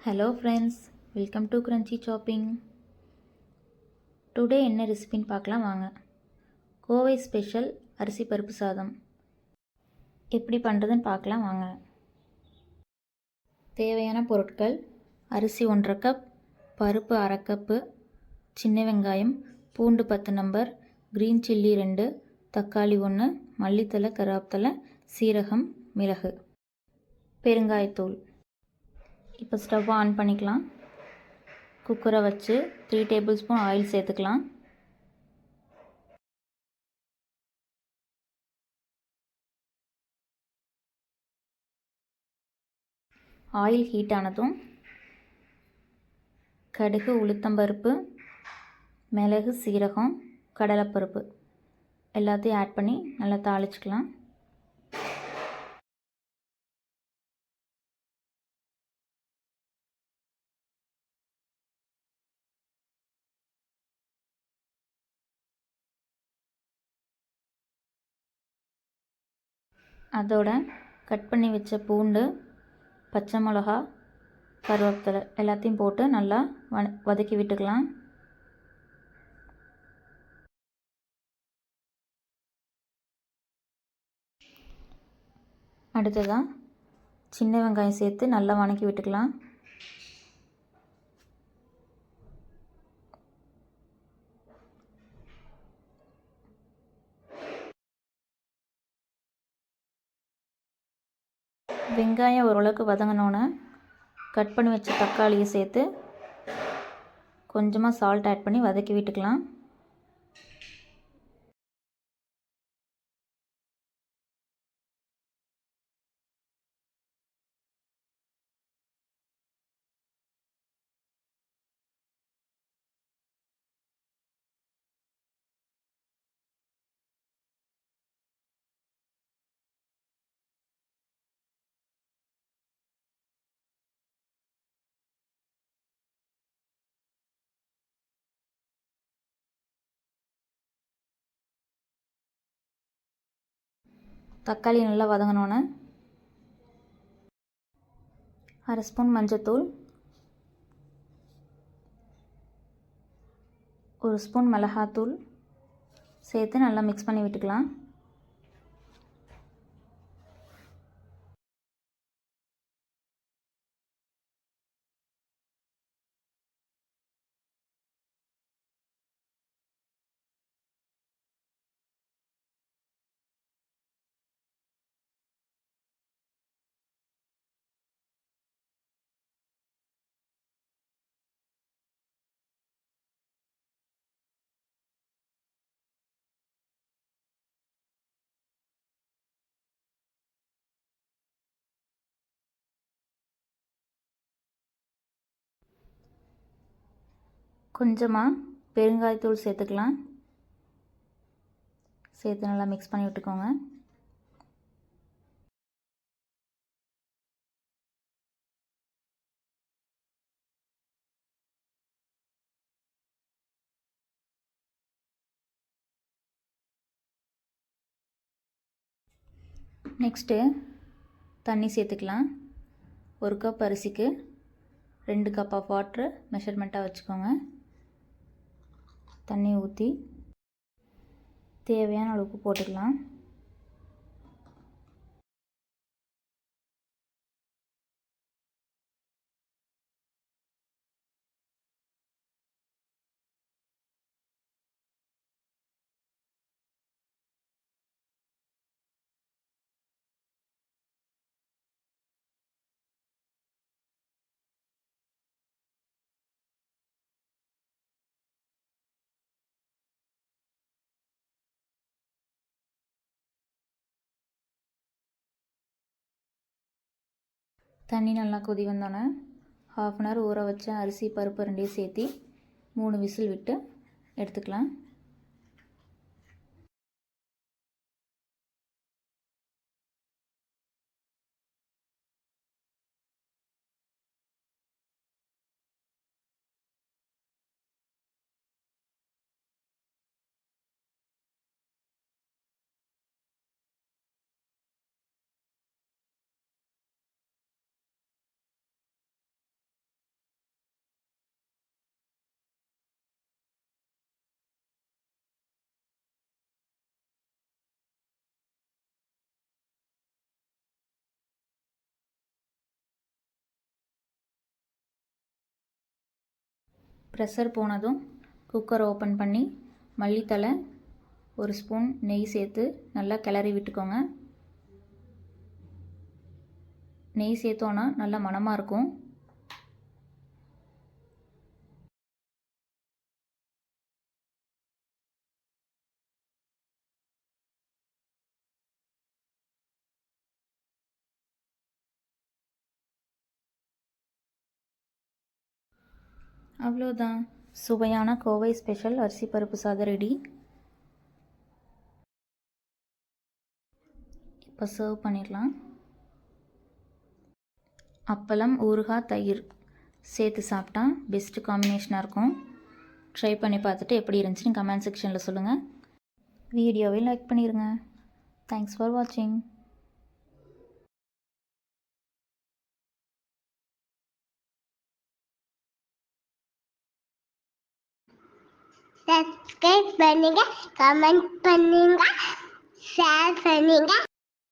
Hello friends, welcome to crunchy chopping. Today என்ன ரெசிபின்னு பார்க்கலாம் வாங்க. கோவை ஸ்பெஷல் அரிசி பருப்பு சாதம் எப்படி பண்ணுறதுன்னு பார்க்கலாம் வாங்க. தேவையான பொருட்கள்: அரிசி 1.5 கப், பருப்பு 1/2 கப்பு, சின்ன வெங்காயம், பூண்டு 10 நம்பர், க்ரீன் சில்லி 2, தக்காளி 1, மல்லித்தலை, கருவேப்பிலை, சீரகம், மிளகு, பெருங்காயத்தூள். இப்போ ஸ்டவ் ஆன் பண்ணிக்கலாம். குக்கரை வச்சு 3 டேபிள் ஸ்பூன் ஆயில் சேர்த்துக்கலாம். ஆயில் ஹீட் ஆனதும் கடுகு, உளுத்தம்பருப்பு, மிளகு, சீரகம், கடலைப்பருப்பு எல்லாத்தையும் ஆட் பண்ணி நல்லா தாளிச்சுக்கலாம். அதோட கட் பண்ணி வச்ச பூண்டு, பச்சை மிளகா, கருவேப்பிலை எல்லாத்தையும் போட்டு நல்லா வதக்கி விட்டுக்கலாம். அடுத்ததாக சின்ன வெங்காயம் சேர்த்து நல்லா வதக்கி விட்டுக்கலாம். வெங்காயம் ஓரளவுக்கு வதங்கினோன்னே கட் பண்ணி வச்ச தக்காளியை சேர்த்து கொஞ்சமாக சால்ட் ஆட் பண்ணி வதக்கி விட்டுக்கலாம். தக்காளி நல்லா வதங்கினோன்னே 1/2 ஸ்பூன் மஞ்சத்தூள், 1 ஸ்பூன் மிளகாத்தூள் சேர்த்து நல்லா மிக்ஸ் பண்ணி விட்டுக்கலாம். கொஞ்சமாக பெருங்காயத்தூள் சேர்த்துக்கலாம். சேர்த்து நல்லா மிக்ஸ் பண்ணி விட்டுக்கோங்க. நெக்ஸ்ட்டு தண்ணி சேர்த்துக்கலாம். 1 கப் அரிசிக்கு 2 கப் ஆஃப் வாட்ரு மெஷர்மெண்ட்டாக வச்சுக்கோங்க. தண்ணி ஊற்றி தேவையான அளவுக்கு போட்டுக்கலாம். தண்ணி நல்லா கொதி வந்தோன்னே 1/2 அன் ஹவர் ஊற வச்ச அரிசி பருப்பு 2 சேர்த்து 3 விசில் விட்டு எடுத்துக்கலாம். ப்ரெஷர் போனதும் குக்கரை ஓப்பன் பண்ணி மல்லித்தலை, 1 ஸ்பூன் நெய் சேர்த்து நல்லா கிளறி விட்டுக்கோங்க. நெய் சேர்த்தோன்னா நல்லா மணமாக இருக்கும். அவ்வளோதான், சுவையான கோவை ஸ்பெஷல் அரிசி பருப்பு சாதம் ரெடி. இப்போ சர்வ் பண்ணிடலாம். அப்பளம், ஊறுகாய், தயிர் சேர்த்து சாப்பிட்டா பெஸ்ட்டு காம்பினேஷனாக இருக்கும். ட்ரை பண்ணி பார்த்துட்டு எப்படி இருந்துச்சுன்னு கமெண்ட் செக்ஷனில் சொல்லுங்கள். வீடியோவை லைக் பண்ணிடுங்க. தேங்க்ஸ் ஃபார் வாட்சிங். சப்ஸ்கிரைப் பண்ணுங்க, கமெண்ட் பண்ணுங்க, ஷேர் பண்ணுங்க.